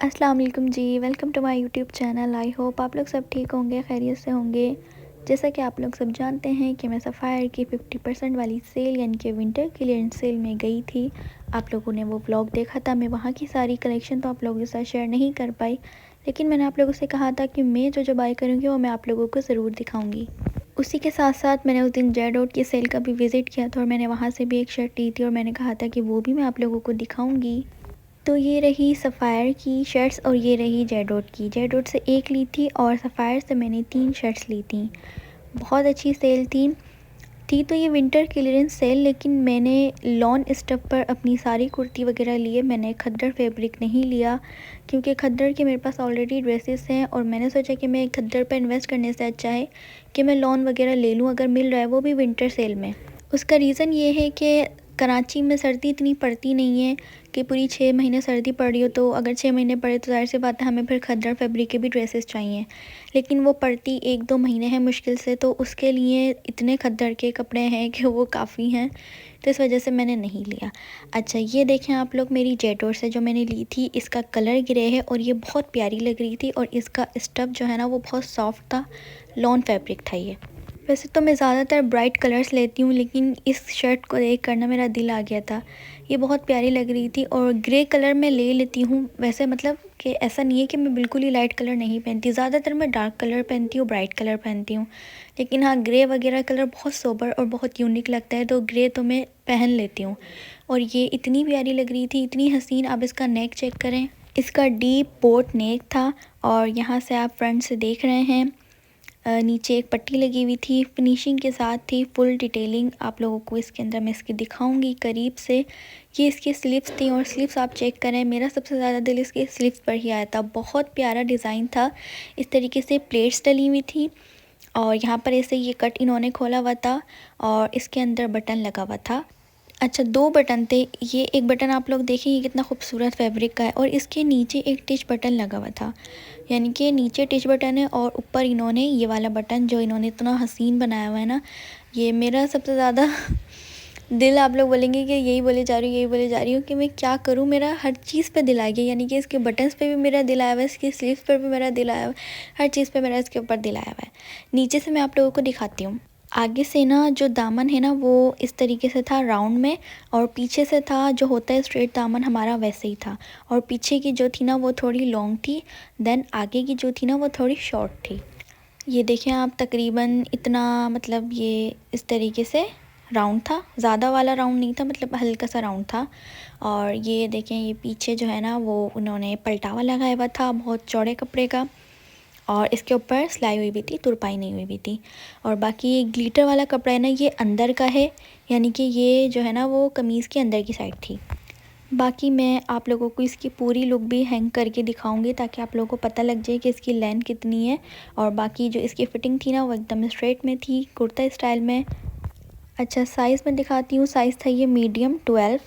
अस्सलाम वालेकुम जी। Welcome to my YouTube channel. I hope आप लोग सब ठीक होंगे, खैरियत से होंगे। जैसा कि आप लोग सब जानते हैं कि मैं सफ़ायर की 50% वाली सेल यानी कि विंटर क्लियरेंस सेल में गई थी। आप लोगों ने वो व्लॉग देखा था। मैं वहाँ की सारी कलेक्शन तो आप लोगों के साथ शेयर नहीं कर पाई, लेकिन मैंने आप लोगों से कहा था कि मैं जो बाय करूँगी वो मैं आप लोगों को ज़रूर दिखाऊँगी। उसी के साथ साथ मैंने उस दिन जेडोट की सेल का भी विज़िट किया था और मैंने वहाँ से भी एक शर्ट ली थी और मैंने कहा था कि वो भी मैं आप लोगों को दिखाऊँगी। तो ये रही सफ़ायर की शर्ट्स और ये रही जेडोट की। जेडोट से एक ली थी और सफ़ायर से मैंने 3 शर्ट्स ली थी। बहुत अच्छी सेल थी तो ये विंटर क्लियरेंस सेल, लेकिन मैंने लॉन स्टफ पर अपनी सारी कुर्ती वगैरह लिए। मैंने खद्दर फैब्रिक नहीं लिया क्योंकि खद्दर के मेरे पास ऑलरेडी ड्रेसेस हैं और मैंने सोचा कि मैं खद्दर पर इन्वेस्ट करने से अच्छा है कि मैं लॉन वगैरह ले लूँ अगर मिल रहा है, वो भी विंटर सेल में। उसका रीज़न ये है कि कराची में सर्दी इतनी पड़ती नहीं है कि पूरी 6 महीने सर्दी पड़ रही हो, तो अगर 6 महीने पड़े तो ज़ाहिर सी बात है हमें फिर खद्दर फैब्रिक के भी ड्रेसेस चाहिए, लेकिन वो पड़ती 1-2 महीने हैं मुश्किल से, तो उसके लिए इतने खद्दर के कपड़े हैं कि वो काफ़ी हैं, तो इस वजह से मैंने नहीं लिया। अच्छा, ये देखें आप लोग, मेरी जेटोर से जो मैंने ली थी इसका कलर ग्रे है और ये बहुत प्यारी लग रही थी और इसका स्टफ़ जो है ना वो बहुत सॉफ्ट था, लॉन फैब्रिक था ये। वैसे तो मैं ज़्यादातर ब्राइट कलर्स लेती हूँ, लेकिन इस शर्ट को देख कर ना मेरा दिल आ गया था। ये बहुत प्यारी लग रही थी और ग्रे कलर में ले लेती हूँ वैसे, मतलब कि ऐसा नहीं है कि मैं बिल्कुल ही लाइट कलर नहीं पहनती। ज़्यादातर मैं डार्क कलर पहनती हूँ, ब्राइट कलर पहनती हूँ, लेकिन हाँ, ग्रे वगैरह कलर बहुत सोबर और बहुत यूनिक लगता है, तो ग्रे तो मैं पहन लेती हूँ। और ये इतनी प्यारी लग रही थी, इतनी हसीन। आप इसका नेक चेक करें, इसका डीप बोट नेक था और यहाँ से आप फ्रंट से देख रहे हैं नीचे एक पट्टी लगी हुई थी, फिनिशिंग के साथ थी, फुल डिटेलिंग आप लोगों को इसके अंदर मैं इसकी दिखाऊंगी करीब से। ये इसकी स्लीव्स थी और स्लीव्स आप चेक करें, मेरा सबसे ज़्यादा दिल इसके स्लीव्स पर ही आया था। बहुत प्यारा डिज़ाइन था, इस तरीके से प्लेट्स डली हुई थी और यहाँ पर ऐसे ये कट इन्होंने खोला हुआ था और इसके अंदर बटन लगा हुआ था। अच्छा, 2 बटन थे। ये एक बटन आप लोग देखें, ये कितना खूबसूरत फैब्रिक का है और इसके नीचे एक टिच बटन लगा हुआ था, यानी कि नीचे टिच बटन है और ऊपर इन्होंने ये वाला बटन जो इन्होंने इतना हसीन बनाया हुआ है ना, ये मेरा सबसे ज़्यादा दिल, आप लोग बोलेंगे कि यही बोले जा रही हूँ, यही बोले जा रही हूँ कि मैं क्या करूँ, मेरा हर चीज़ पे दिल आ गया। यानी कि इसके बटन्स पे भी मेरा दिल आया हुआ है, इसकी स्लीव्स पर भी मेरा दिल आया हुआ है, हर चीज़ पे मेरा इसके ऊपर दिल आया हुआ है। नीचे से मैं आप लोगों को दिखाती हूँ। आगे से ना जो दामन है ना वो इस तरीके से था राउंड में, और पीछे से था जो होता है स्ट्रेट दामन हमारा, वैसे ही था। और पीछे की जो थी ना वो थोड़ी लॉन्ग थी, देन आगे की जो थी ना वो थोड़ी शॉर्ट थी। ये देखें आप, तकरीबन इतना, मतलब ये इस तरीके से राउंड था, ज़्यादा वाला राउंड नहीं था, मतलब हल्का सा राउंड था। और ये देखें, ये पीछे जो है ना वो उन्होंने पलटावा लगाया हुआ था बहुत चौड़े कपड़े का, और इसके ऊपर सिलाई हुई भी थी, तुरपाई नहीं हुई भी थी। और बाकी ये ग्लिटर वाला कपड़ा है ना, ये अंदर का है, यानी कि ये जो है ना वो कमीज़ के अंदर की साइड थी। बाकी मैं आप लोगों को इसकी पूरी लुक भी हैंग करके दिखाऊंगी ताकि आप लोगों को पता लग जाए कि इसकी लेंथ कितनी है। और बाकी जो इसकी फ़िटिंग थी ना वो एकदम स्ट्रेट में थी, कुर्ता स्टाइल में। अच्छा, साइज़ में दिखाती हूँ। साइज़ था ये मीडियम 12,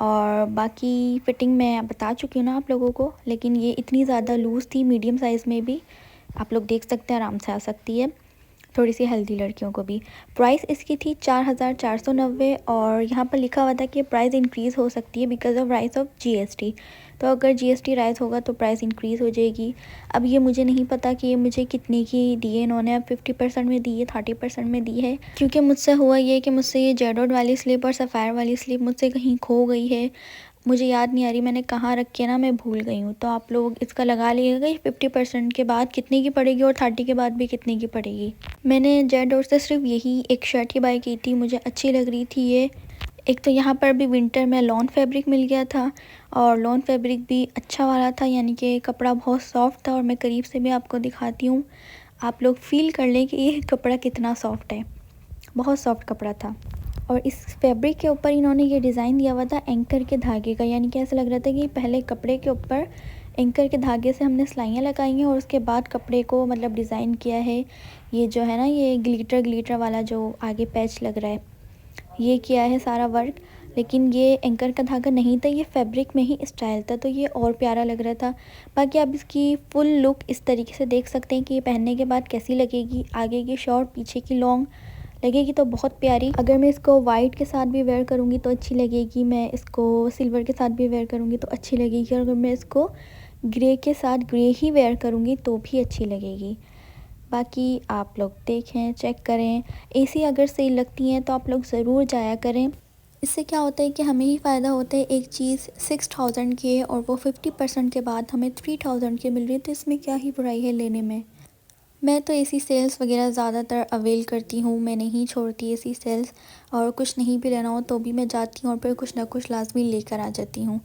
और बाकी फ़िटिंग मैं बता चुकी हूँ ना आप लोगों को, लेकिन ये इतनी ज़्यादा लूज़ थी, मीडियम साइज़ में भी आप लोग देख सकते हैं, आराम से आ सकती है थोड़ी सी हेल्दी लड़कियों को भी। प्राइस इसकी थी 4490 और यहाँ पर लिखा हुआ था कि प्राइस इंक्रीज़ हो सकती है because of rise of GST. तो अगर जीएसटी राइज होगा तो प्राइस इंक्रीज़ हो जाएगी। अब ये मुझे नहीं पता कि ये मुझे कितने की दी है इन्होंने, अब 50% में दी है, 30% में दी है, क्योंकि मुझसे हुआ ये कि मुझसे ये जेडोड वाली स्लिप और सफ़ायर वाली स्लिप मुझसे कहीं खो गई है। मुझे याद नहीं आ रही मैंने कहाँ रखी है ना, मैं भूल गई हूँ। तो आप लोग इसका लगा लीजिएगा 50% के बाद कितने की पड़ेगी और 30 के बाद भी कितने की पड़ेगी। मैंने जेडोर से सिर्फ यही एक शर्ट ही बाय की थी, मुझे अच्छी लग रही थी ये। एक तो यहाँ पर भी विंटर में लॉन फैब्रिक मिल गया था और लॉन फैब्रिक भी अच्छा वाला था, यानी कि कपड़ा बहुत सॉफ्ट था। और मैं करीब से भी आपको दिखाती हूँ, आप लोग फील कर लें कि ये कपड़ा कितना सॉफ्ट है, बहुत सॉफ्ट कपड़ा था। और इस फैब्रिक के ऊपर इन्होंने ये डिज़ाइन दिया हुआ था एंकर के धागे का, यानी कि ऐसा लग रहा था कि पहले कपड़े के ऊपर एंकर के धागे से हमने सिलाइयाँ लगाई हैं और उसके बाद कपड़े को मतलब डिज़ाइन किया है। ये जो है ना, ये ग्लिटर वाला जो आगे पैच लग रहा है, ये किया है सारा वर्क। लेकिन ये एंकर का धागा नहीं था, ये फैब्रिक में ही स्टाइल था, तो ये और प्यारा लग रहा था। बाकी आप इसकी फुल लुक इस तरीके से देख सकते हैं कि ये पहनने के बाद कैसी लगेगी। आगे की शॉर्ट, पीछे की लॉन्ग लगेगी तो बहुत प्यारी। अगर मैं इसको वाइट के साथ भी वेयर करूँगी तो अच्छी लगेगी, मैं इसको सिल्वर के साथ भी वेयर करूँगी तो अच्छी लगेगी, और अगर मैं इसको ग्रे के साथ ग्रे ही वेयर करूँगी तो भी अच्छी लगेगी। बाकी आप लोग देखें, चेक करें। एसी अगर सेल लगती हैं तो आप लोग ज़रूर जाया करें। इससे क्या होता है कि हमें ही फ़ायदा होता है। एक चीज़ 6000 की है और वो 50% के बाद हमें 3000 की मिल रही है, तो इसमें क्या ही बुराई है लेने में। मैं तो एसी सेल्स वगैरह ज़्यादातर अवेल करती हूँ, मैं नहीं छोड़ती एसी सेल्स। और कुछ नहीं भी लेना हो तो भी मैं जाती हूँ और फिर कुछ ना कुछ लाज़मी लेकर आ जाती हूँ।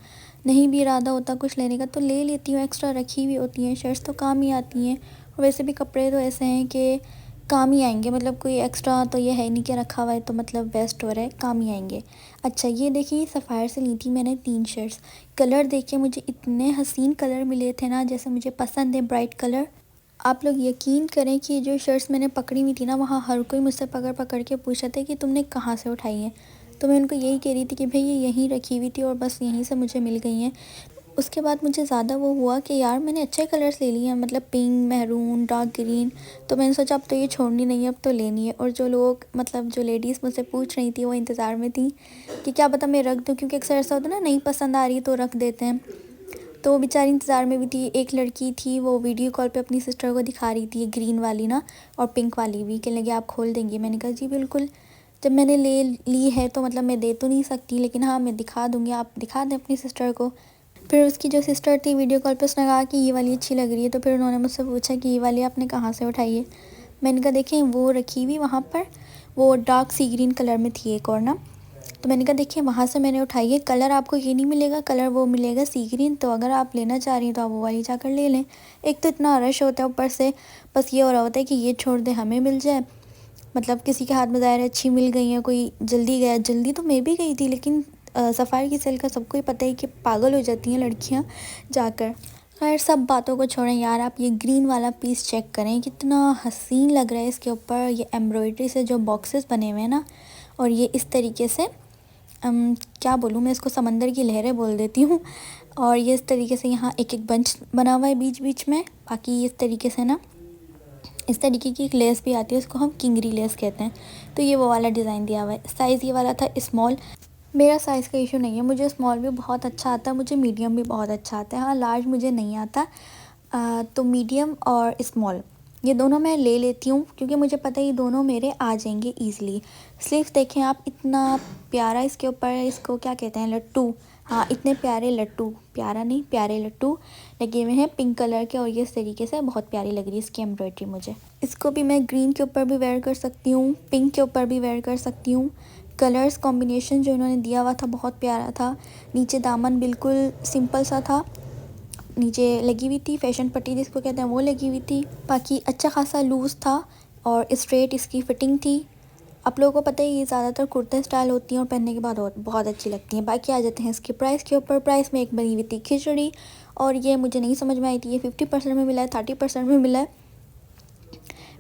नहीं भी इरादा होता कुछ लेने का तो ले लेती हूँ, एक्स्ट्रा रखी हुई होती हैं। शर्ट्स तो काम ही आती हैं और वैसे भी कपड़े तो ऐसे हैं कि काम ही आएंगे। मतलब कोई एक्स्ट्रा तो ये है नहीं कि रखा हुआ है तो मतलब वेस्ट हो रहा है, काम ही आएंगे। अच्छा ये देखिए, सफ़ायर से ली थी मैंने 3 शर्ट्स। कलर देखिए, मुझे इतने हसीन कलर मिले थे ना, जैसे मुझे पसंद है ब्राइट कलर। आप लोग यकीन करें कि जो शर्ट्स मैंने पकड़ी हुई थी ना, वहाँ हर कोई मुझसे पकड़ पकड़ के पूछा था कि तुमने कहाँ से उठाई है। तो मैं उनको यही कह रही थी कि भाई ये यहीं रखी हुई थी और बस यहीं से मुझे मिल गई हैं। उसके बाद मुझे ज़्यादा वो हुआ कि यार मैंने अच्छे कलर्स ले लिए हैं, मतलब पिंक, मैरून, डार्क ग्रीन। तो मैंने सोचा अब तो ये छोड़नी नहीं है, अब तो लेनी है। और जो लोग, मतलब जो लेडीज़ मुझसे पूछ रही थी वो इंतज़ार में थी कि क्या पता मैं रख दूँ, क्योंकि अक्सर ऐसा होता है ना, नहीं पसंद आ रही तो रख देते हैं। तो वो बेचारी इंतज़ार में भी थी। एक लड़की थी वो वीडियो कॉल पे अपनी सिस्टर को दिखा रही थी, ग्रीन वाली ना और पिंक वाली भी, कहने लगी आप खोल देंगी। मैंने कहा जी बिल्कुल, जब मैंने ले ली है तो मतलब मैं दे तो नहीं सकती, लेकिन हाँ मैं दिखा दूँगी, आप दिखा दें अपनी सिस्टर को। फिर उसकी जो सिस्टर थी वीडियो कॉल पे, उसने कहा कि ये वाली अच्छी लग रही है। तो फिर उन्होंने मुझसे पूछा कि ये वाली आपने कहाँ से उठाई है। मैंने कहा देखें वो रखी हुई वहाँ पर, वो डार्क सी ग्रीन कलर में थी एक और ना। तो मैंने कहा देखिए वहाँ से मैंने उठाई है। कलर आपको ये नहीं मिलेगा, कलर वो मिलेगा सी ग्रीन। तो अगर आप लेना चाह रही हैं तो आप वो वाली जाकर ले लें। एक तो इतना रश होता है, ऊपर से बस ये हो रहा होता है कि ये छोड़ दे हमें मिल जाए। मतलब किसी के हाथ में ज़ाहिर है अच्छी मिल गई है, कोई जल्दी गया। जल्दी तो मैं भी गई थी, लेकिन सफ़ारी की सेल का सबको ही पता है कि पागल हो जाती हैं लड़कियां जाकर। खैर सब बातों को छोड़ें यार, आप ये ग्रीन वाला पीस चेक करें, कितना हसीन लग रहा है। इसके ऊपर ये एम्ब्रॉयडरी से जो बॉक्सेस बने हुए हैं ना, और ये इस तरीके से क्या बोलूँ मैं इसको, समंदर की लहरें बोल देती हूँ। और ये इस तरीके से यहाँ एक एक बंच बना हुआ है बीच बीच में। बाकी इस तरीके से ना, इस तरीके की एक लेस भी आती है, उसको हम किंगरी लेस कहते हैं। तो ये वो वाला डिज़ाइन दिया हुआ है। साइज़ ये वाला था स्मॉल। मेरा साइज़ का इशू नहीं है, मुझे स्मॉल भी बहुत अच्छा आता है, मुझे मीडियम भी बहुत अच्छा आता है। हाँ लार्ज मुझे नहीं आता। तो मीडियम और स्मॉल ये दोनों मैं ले लेती हूँ, क्योंकि मुझे पता है ये दोनों मेरे आ जाएंगे ईज़िली। स्लीव्स देखें आप, इतना प्यारा इसके ऊपर, इसको क्या कहते हैं, लट्टू। हाँ इतने प्यारे लट्टू, प्यारा नहीं प्यारे लट्टू लगे हुए हैं पिंक कलर के। और ये इस तरीके से बहुत प्यारी लग रही है इसकी एम्ब्रॉयडरी मुझे। इसको भी मैं ग्रीन के ऊपर भी वेयर कर सकती हूँ, पिंक के ऊपर भी वेयर कर सकती हूँ। कलर्स कॉम्बिनेशन जो इन्होंने दिया हुआ था बहुत प्यारा था। नीचे दामन बिल्कुल सिंपल सा था, नीचे लगी हुई थी फैशन पट्टी जिसको कहते हैं वो लगी हुई थी। बाकी अच्छा खासा लूज़ था और स्ट्रेट इसकी फ़िटिंग थी। आप लोगों को पता है ये ज़्यादातर कुर्ते स्टाइल होती हैं और पहनने के बाद बहुत अच्छी लगती हैं। बाकी आ जाते हैं इसके प्राइस के ऊपर। प्राइस में एक बनी हुई थी खिचड़ी, और ये मुझे नहीं समझ में आई थी ये 50% में मिला है 30% में मिला है।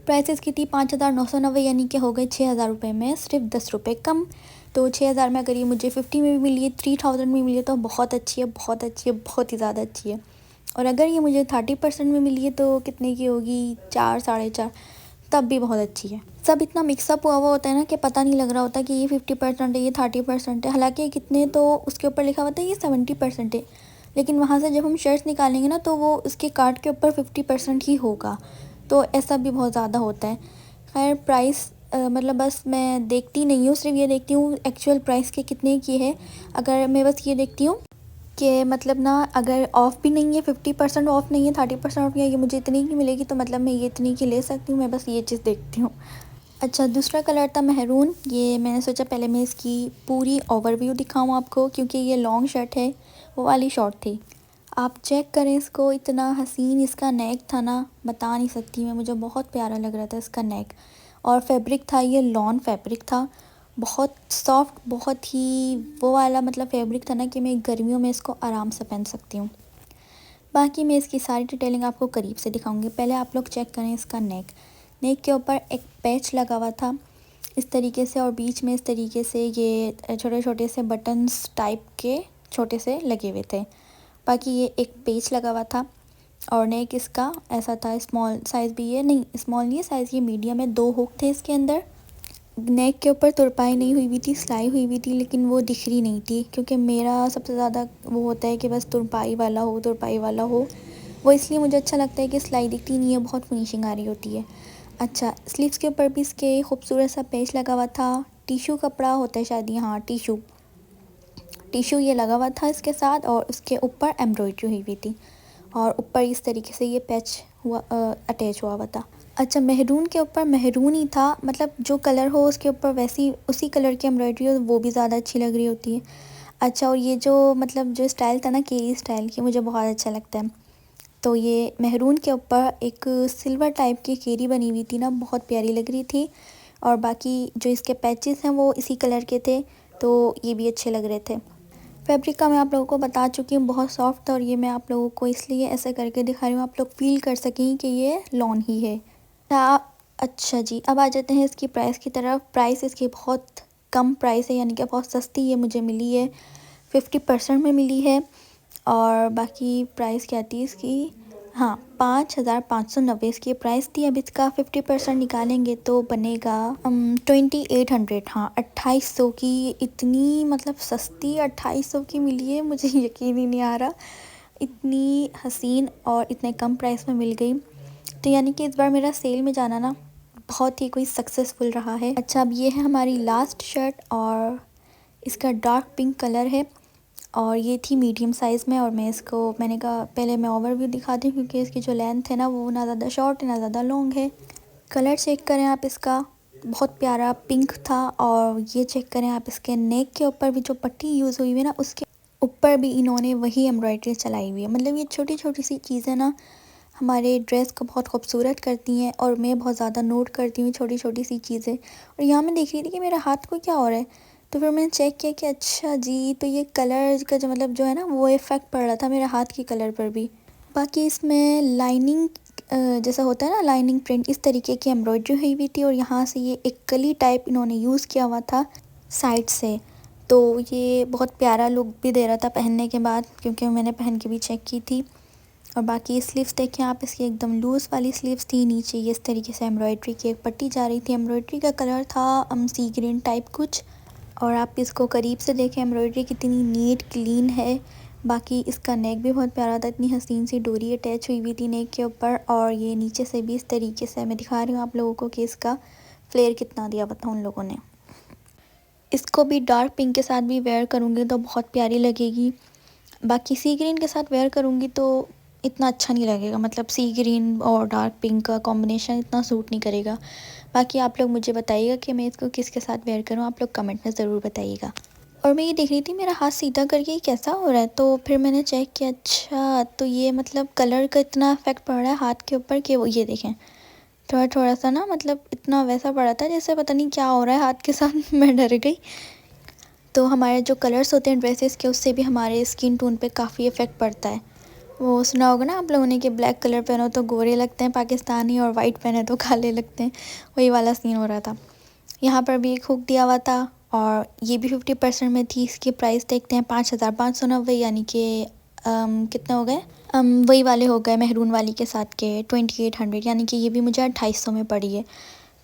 प्राइस इसकी थी 5990, यानी कि हो गए 6000 रुपये में सिर्फ 10 रुपये कम। तो 6000 में अगर ये मुझे 50 में भी मिली है, 3000 में मिली है तो बहुत अच्छी है, बहुत अच्छी है, बहुत ही ज़्यादा अच्छी है। और अगर ये मुझे 30% में मिली है तो कितने की होगी, 4 साढ़े 4, तब भी बहुत अच्छी है। सब इतना मिक्सअप हुआ हुआ होता है ना कि पता नहीं लग रहा होता कि ये 50% है, ये 30% है। हालांकि कितने तो उसके ऊपर लिखा होता है ये 70% है, लेकिन वहाँ से जब हम शर्ट्स निकालेंगे ना तो वो उसके कार्ड के ऊपर 50% ही होगा। तो ऐसा भी बहुत ज़्यादा होता है। खैर प्राइस मतलब बस मैं देखती नहीं हूँ, सिर्फ ये देखती हूँ एक्चुअल प्राइस के कितने की है। अगर मैं बस ये देखती हूँ कि मतलब ना, अगर ऑफ़ भी नहीं है, 50% ऑफ़ नहीं है, 30% ऑफ़ नहीं है, ये मुझे इतनी की मिलेगी तो मतलब मैं ये इतनी की ले सकती हूँ। मैं बस ये चीज़ देखती हूँ। अच्छा दूसरा कलर था मेहरून। ये मैंने सोचा पहले मैं इसकी पूरी ओवरव्यू दिखाऊँ आपको, क्योंकि ये लॉन्ग शर्ट है, वो वाली शॉर्ट थी। आप चेक करें इसको, इतना हसीन इसका नेक था ना, बता नहीं सकती मैं, मुझे बहुत प्यारा लग रहा था इसका नेक। और फैब्रिक था ये लॉन फैब्रिक था, बहुत सॉफ्ट, बहुत ही वो वाला मतलब फैब्रिक था ना कि मैं गर्मियों में इसको आराम से पहन सकती हूँ। बाकी मैं इसकी सारी डिटेलिंग आपको करीब से दिखाऊंगी। पहले आप लोग चेक करें इसका नेक। नेक के ऊपर एक पैच लगा हुआ था इस तरीके से, और बीच में इस तरीके से ये छोटे छोटे से बटन्स टाइप के छोटे से लगे हुए थे। बाकी ये एक पेच लगा हुआ था। और नेक इसका ऐसा था, स्मॉल साइज़ भी ये नहीं, स्मॉल नहीं है साइज़, ये मीडियम है। 2 हुक थे इसके अंदर। नेक के ऊपर तुरपाई नहीं हुई हुई थी, सिलाई हुई हुई थी, लेकिन वो दिख रही नहीं थी, क्योंकि मेरा सबसे ज़्यादा वो होता है कि बस तुरपाई वाला हो, तुरपाई वाला हो। वो इसलिए मुझे अच्छा लगता है कि सिलाई दिखती नहीं है, बहुत फिनिशिंग आ रही होती है। अच्छा, स्लीव्स के ऊपर भी इसके खूबसूरत सा पेच लगा हुआ था। टिशू कपड़ा होता है शायद, हाँ टिशू टिशू ये लगा हुआ था इसके साथ, और उसके ऊपर एम्ब्रॉयडरी हुई हुई थी, और ऊपर इस तरीके से ये पैच हुआ अटैच हुआ हुआ था। अच्छा, मेहरून के ऊपर मेहरून ही था, मतलब जो कलर हो उसके ऊपर वैसी उसी कलर की एम्ब्रॉयडरी हो, वो भी ज़्यादा अच्छी लग रही होती है। अच्छा, और ये जो मतलब जो स्टाइल था ना केरी स्टाइल की, मुझे बहुत अच्छा लगता है। तो ये मेहरून के ऊपर एक सिल्वर टाइप की केरी बनी हुई थी ना, बहुत प्यारी लग रही थी। और बाकी जो इसके पैचेस हैं वो इसी कलर के थे, तो ये भी अच्छे लग रहे थे। फैब्रिक का मैं आप लोगों को बता चुकी हूँ, बहुत सॉफ्ट था, और ये मैं आप लोगों को इसलिए ऐसे करके दिखा रही हूँ, आप लोग फील कर सकें कि ये लॉन ही है। अच्छा जी, अब आ जाते हैं इसकी प्राइस की तरफ। प्राइस इसकी बहुत कम प्राइस है, यानी कि बहुत सस्ती ये मुझे मिली है, 50% में मिली है। और बाकी प्राइस क्या थी इसकी, हाँ 5,590 इसकी प्राइस थी। अब इसका 50% निकालेंगे तो बनेगा 2800, हाँ 2800 की। इतनी मतलब सस्ती 2800 की मिली है, मुझे यकीन ही नहीं आ रहा, इतनी हसीन और इतने कम प्राइस में मिल गई। तो यानी कि इस बार मेरा सेल में जाना ना बहुत ही कोई सक्सेसफुल रहा है। अच्छा, अब ये है हमारी लास्ट शर्ट, और इसका डार्क पिंक कलर है, और ये थी मीडियम साइज़ में। और मैंने कहा पहले मैं ओवरव्यू दिखाती हूँ, क्योंकि इसकी जो लेंथ है ना वो ना ज़्यादा शॉर्ट है ना ज़्यादा लॉन्ग है। कलर चेक करें आप इसका, बहुत प्यारा पिंक था। और ये चेक करें आप, इसके नेक के ऊपर भी जो पट्टी यूज़ हुई है ना, उसके ऊपर भी इन्होंने वही एम्ब्रॉयडरी चलाई हुई है। मतलब ये छोटी छोटी सी चीज़ें ना हमारे ड्रेस को बहुत खूबसूरत करती हैं, और मैं बहुत ज़्यादा नोट करती हूँ छोटी छोटी सी चीज़ें। और यहाँ मैं देख रही थी कि मेरे हाथ को क्या हो रहा है, तो फिर मैंने चेक किया कि अच्छा जी, तो ये कलर का जो मतलब जो है ना वो इफ़ेक्ट पड़ रहा था मेरे हाथ के कलर पर भी। बाकी इसमें लाइनिंग जैसा होता है ना, लाइनिंग प्रिंट, इस तरीके की एम्ब्रॉयडरी हुई हुई थी, और यहाँ से ये एक कली टाइप इन्होंने यूज़ किया हुआ था साइड से। तो ये बहुत प्यारा लुक भी दे रहा था पहनने के बाद, क्योंकि मैंने पहन के भी चेक की थी। और बाकी स्लीव्स देखें आप, इसकी एकदम लूज़ वाली स्लीव्स थी, नीचे ये इस तरीके से एम्ब्रॉयडरी की एक पट्टी जा रही थी। एम्ब्रॉयडरी का कलर था सी ग्रीन टाइप कुछ। और आप इसको करीब से देखें, एम्ब्रॉयडरी कितनी नीट क्लीन है। बाकी इसका नेक भी बहुत प्यारा था, इतनी हसीन सी डोरी अटैच हुई हुई थी नेक के ऊपर। और ये नीचे से भी इस तरीके से मैं दिखा रही हूँ आप लोगों को कि इसका फ्लेयर कितना दिया हुआ था उन लोगों ने। इसको भी डार्क पिंक के साथ भी वेयर करूँगी तो बहुत प्यारी लगेगी। बाकी सी ग्रीन के साथ वेयर करूँगी तो इतना अच्छा नहीं लगेगा, मतलब सी ग्रीन और डार्क पिंक का कॉम्बिनेशन इतना सूट नहीं करेगा। बाकी आप लोग मुझे बताइएगा कि मैं इसको किसके साथ वेयर करूँ, आप लोग कमेंट में ज़रूर बताइएगा। और मैं ये देख रही थी मेरा हाथ सीधा करके ये कैसा हो रहा है, तो फिर मैंने चेक किया, अच्छा तो ये मतलब कलर का इतना इफेक्ट पड़ रहा है हाथ के ऊपर कि वो ये देखें, थोड़ा थोड़ा सा ना, मतलब इतना वैसा पड़ा था जैसे पता नहीं क्या हो रहा है हाथ के साथ मैं डर गई। तो हमारे जो कलर्स होते हैं ड्रेसेस के, उससे भी हमारे स्किन टोन पे काफ़ी इफ़ेक्ट पड़ता है। वो सुना होगा ना आप लोगों ने कि ब्लैक कलर पहनो तो गोरे लगते हैं पाकिस्तानी, और वाइट पहने तो काले लगते हैं, वही वाला सीन हो रहा था। यहाँ पर भी एक हुक दिया हुआ था, और ये भी 50% में थी। इसकी प्राइस देखते हैं 5,590, यानी कि कितने हो गए, वही वाले हो गए मेहरून वाली के साथ के 2800, यानी कि ये भी मुझे 2800 में पड़ी है।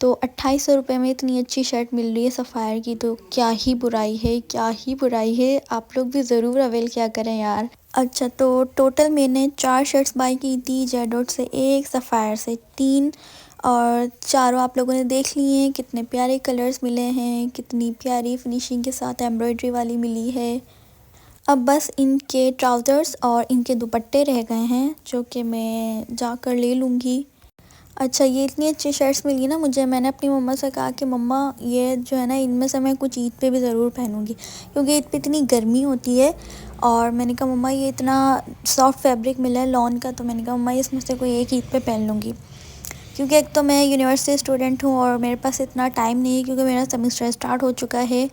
तो 2800 रुपये में इतनी अच्छी शर्ट मिल रही है सफ़ायर की, तो क्या ही बुराई है, क्या ही बुराई है। आप लोग भी ज़रूर अवेल क्या करें यार। अच्छा, तो टोटल मैंने 4 शर्ट्स बाई की थी, जेडोट से 1, सफ़ायर से 3, और चारों आप लोगों ने देख लिए हैं कितने प्यारे कलर्स मिले हैं, कितनी प्यारी फिनिशिंग के साथ एम्ब्रॉयडरी वाली मिली है। अब बस इनके ट्राउज़र्स और इनके दुपट्टे रह गए हैं, जो कि मैं जाकर ले लूँगी। अच्छा, ये इतनी अच्छी शर्ट्स मिली ना मुझे, मैंने अपनी मम्मा से कहा कि मम्मा ये जो है ना, इनमें से मैं कुछ ईद पे भी ज़रूर पहनूंगी, क्योंकि ईद पे इतनी गर्मी होती है। और मैंने कहा मम्मा ये इतना सॉफ्ट फैब्रिक मिला है लॉन का, तो मैंने कहा मम्मा इसमें से कोई एक ईद पे पहन लूँगी। क्योंकि एक तो मैं यूनिवर्सिटी स्टूडेंट हूँ, और मेरे पास इतना टाइम नहीं है, क्योंकि मेरा सेमेस्टर स्टार्ट हो चुका है,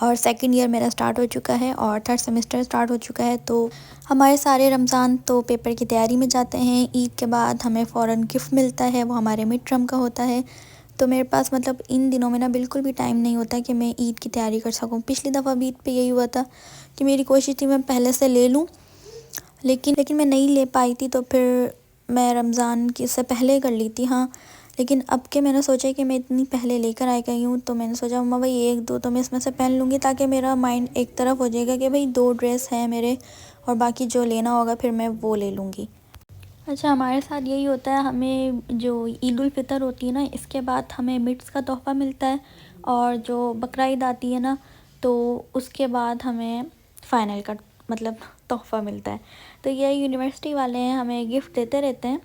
और सेकंड ईयर मेरा स्टार्ट हो चुका है, और थर्ड सेमेस्टर स्टार्ट हो चुका है। तो हमारे सारे रमज़ान तो पेपर की तैयारी में जाते हैं। ईद के बाद हमें फ़ौरन गिफ्ट मिलता है, वो हमारे मिड टर्म का होता है। तो मेरे पास मतलब इन दिनों में ना बिल्कुल भी टाइम नहीं होता कि मैं ईद की तैयारी कर सकूँ। पिछली दफ़ा भी ईद पे यही हुआ था कि मेरी कोशिश थी मैं पहले से ले लूँ, लेकिन मैं नहीं ले पाई थी, तो फिर मैं रमज़ान की से पहले कर ली थी। हाँ, लेकिन अब के मैंने सोचा कि मैं इतनी पहले लेकर आ गई हूँ, तो मैंने सोचा मम्मा भाई 1-2 तो मैं इसमें से पहन लूँगी, ताकि मेरा माइंड एक तरफ हो जाएगा कि भाई 2 ड्रेस हैं मेरे, और बाकी जो लेना होगा फिर मैं वो ले लूँगी। अच्छा, हमारे साथ यही होता है, हमें जो ईद उल फ़ितर होती है ना, इसके बाद हमें मिट्स का तोहफ़ा मिलता है, और जो बकरा ईद आती है ना, तो उसके बाद हमें फ़ाइनल का मतलब तोहफ़ा मिलता है। तो ये यूनिवर्सिटी वाले हैं, हमें गिफ्ट देते रहते हैं।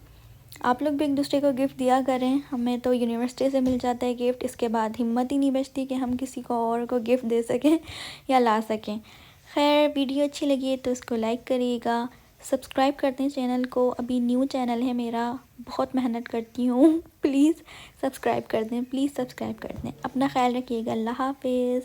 आप लोग भी एक दूसरे को गिफ्ट दिया करें, हमें तो यूनिवर्सिटी से मिल जाता है गिफ्ट, इसके बाद हिम्मत ही नहीं बचती कि हम किसी को और को गिफ्ट दे सकें या ला सकें। खैर, वीडियो अच्छी लगी है तो इसको लाइक करिएगा, सब्सक्राइब कर दें चैनल को, अभी न्यू चैनल है मेरा, बहुत मेहनत करती हूँ प्लीज़ सब्सक्राइब कर दें, प्लीज़ सब्सक्राइब कर दें। अपना ख्याल रखिएगा, अल्लाह हाफ़िज़।